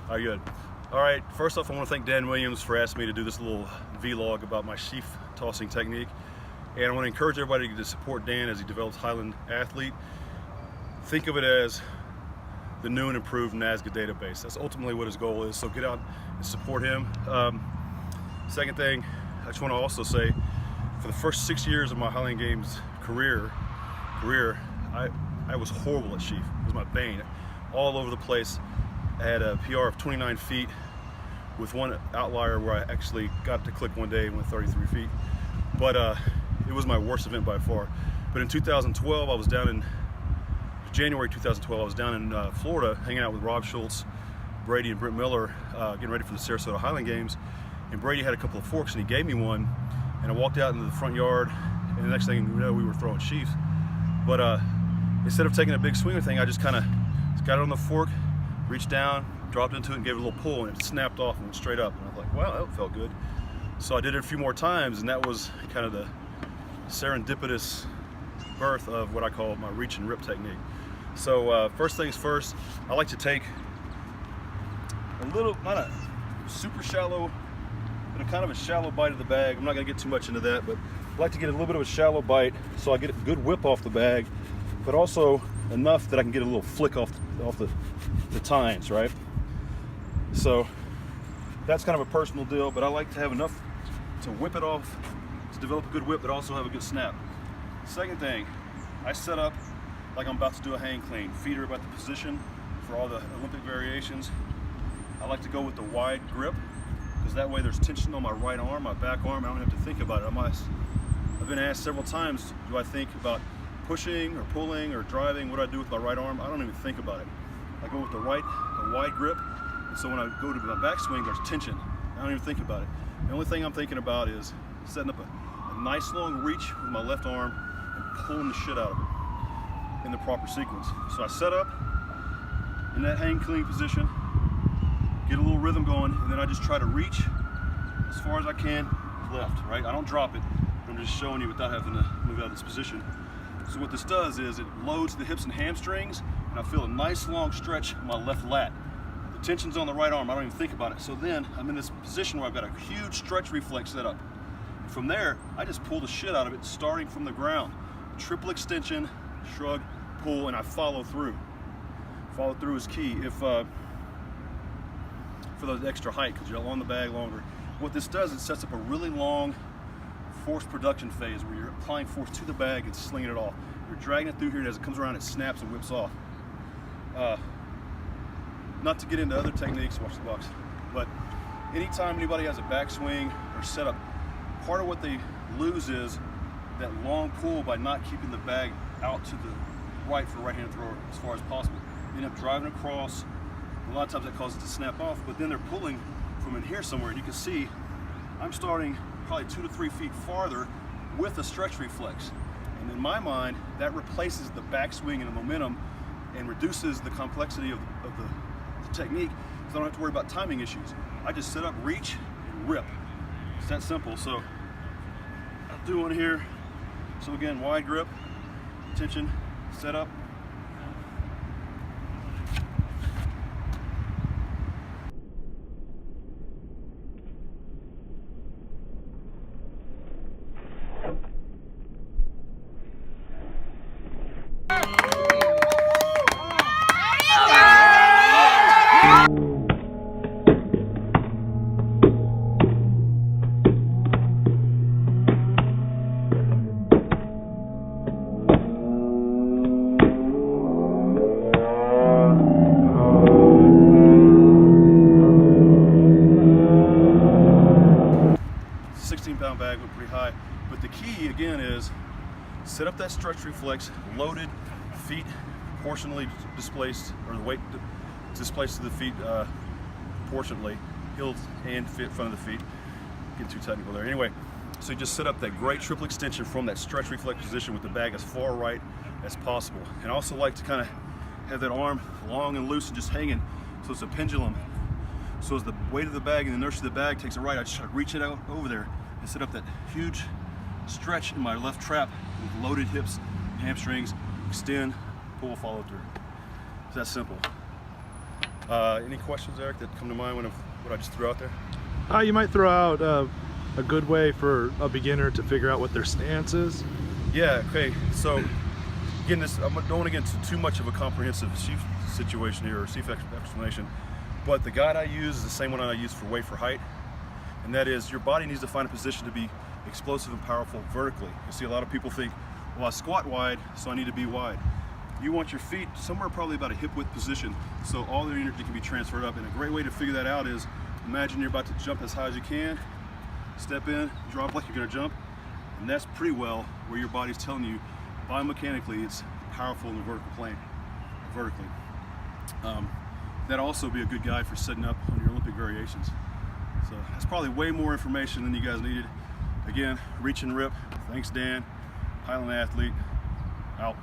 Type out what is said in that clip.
All right, good. All right, first off, I want to thank Dan Williams for asking me to do this little vlog about my sheaf tossing technique. And I want to encourage everybody to support Dan as he develops Highland athlete. Think of it as the new and improved NASGA database. That's ultimately what his goal is, so get out and support him. Second thing, I just want to also say, for the first 6 years of my Highland Games career, I was horrible at sheaf. It was my bane. All over the place. I had a PR of 29 feet with one outlier where I actually got to click one day and went 33 feet. But it was my worst event by far. But in 2012, I was down in January 2012, I was down in Florida hanging out with Rob Schultz, Brady, and Brent Miller, getting ready for the Sarasota Highland Games. And Brady had a couple of forks and he gave me one. And I walked out into the front yard, and the next thing you know, we were throwing sheaves. But instead of taking a big swinger thing, I just kind of got it on the fork, reached down, dropped into it, and gave it a little pull, and it snapped off and went straight up. And I was like, wow, that felt good. So I did it a few more times, and that was kind of the serendipitous birth of what I call my reach and rip technique. So first things first, I like to take a little, not a super shallow, but a kind of a shallow bite of the bag. I'm not going to get too much into that, but I like to get a little bit of a shallow bite so I get a good whip off the bag, but also enough that I can get a little flick off the tines, right? So that's kind of a personal deal, but I like to have enough to whip it off, to develop a good whip, but also have a good snap. Second thing, I set up like I'm about to do a hang clean. Feet are about the position for all the Olympic variations. I like to go with the wide grip, because that way there's tension on my right arm, my back arm. I don't have to think about it. I've been asked several times, do I think about pushing or pulling or driving? What do I do with my right arm? I don't even think about it. I go with the wide grip, and so when I go to my backswing, there's tension. I don't even think about it. The only thing I'm thinking about is setting up a nice long reach with my left arm and pulling the shit out of it in the proper sequence. So I set up in that hang clean position, get a little rhythm going, and then I just try to reach as far as I can left, right? I don't drop it. I'm just showing you without having to move out of this position. So what this does is it loads the hips and hamstrings, and I feel a nice long stretch in my left lat. The tension's on the right arm, I don't even think about it. So then I'm in this position where I've got a huge stretch reflex set up. And from there, I just pull the shit out of it, starting from the ground. Triple extension, shrug, pull, and I follow through. Follow through is key for the extra height, because you're on the bag longer. What this does, it sets up a really long force production phase where you're applying force to the bag and slinging it off. You're dragging it through here, and as it comes around, it snaps and whips off. Not to get into other techniques, watch the box, but anytime anybody has a backswing or setup, part of what they lose is that long pull by not keeping the bag out to the right for a right-handed thrower as far as possible. You end up driving across. A lot of times that causes it to snap off, but then they're pulling from in here somewhere, and you can see I'm starting probably 2 to 3 feet farther with a stretch reflex. And in my mind, that replaces the backswing and the momentum and reduces the complexity of the technique, because I don't have to worry about timing issues. I just set up, reach, and rip. It's that simple. So I'll do one here. So again, wide grip, tension, set up. Bag went pretty high, but the key again is set up that stretch reflex, loaded, feet proportionally displaced, or the weight displaced to the feet proportionately, heels and fit front of the feet. Get too technical there. Anyway, so you just set up that great triple extension from that stretch reflex position with the bag as far right as possible. And I also like to kind of have that arm long and loose and just hanging, so it's a pendulum. So as the weight of the bag and the inertia of the bag takes it right, I just try to reach it out over there and set up that huge stretch in my left trap with loaded hips, hamstrings, extend, pull, follow through. It's that simple. Any questions, Eric, that come to mind when what I just threw out there? You might throw out a good way for a beginner to figure out what their stance is. Yeah, okay. So, again, I don't want to get into too much of a comprehensive sheaf situation here, or sheaf explanation, but the guide I use is the same one I use for weight for height, and that is your body needs to find a position to be explosive and powerful vertically. You see, a lot of people think, well, I squat wide, so I need to be wide. You want your feet somewhere probably about a hip width position, so all the energy can be transferred up, and a great way to figure that out is imagine you're about to jump as high as you can, step in, drop like you're going to jump, and that's pretty well where your body's telling you biomechanically it's powerful in the vertical plane, vertically. That'll also be a good guide for setting up on your Olympic variations. So that's probably way more information than you guys needed. Again, reach and rip. Thanks, Dan. Highland Athlete, out.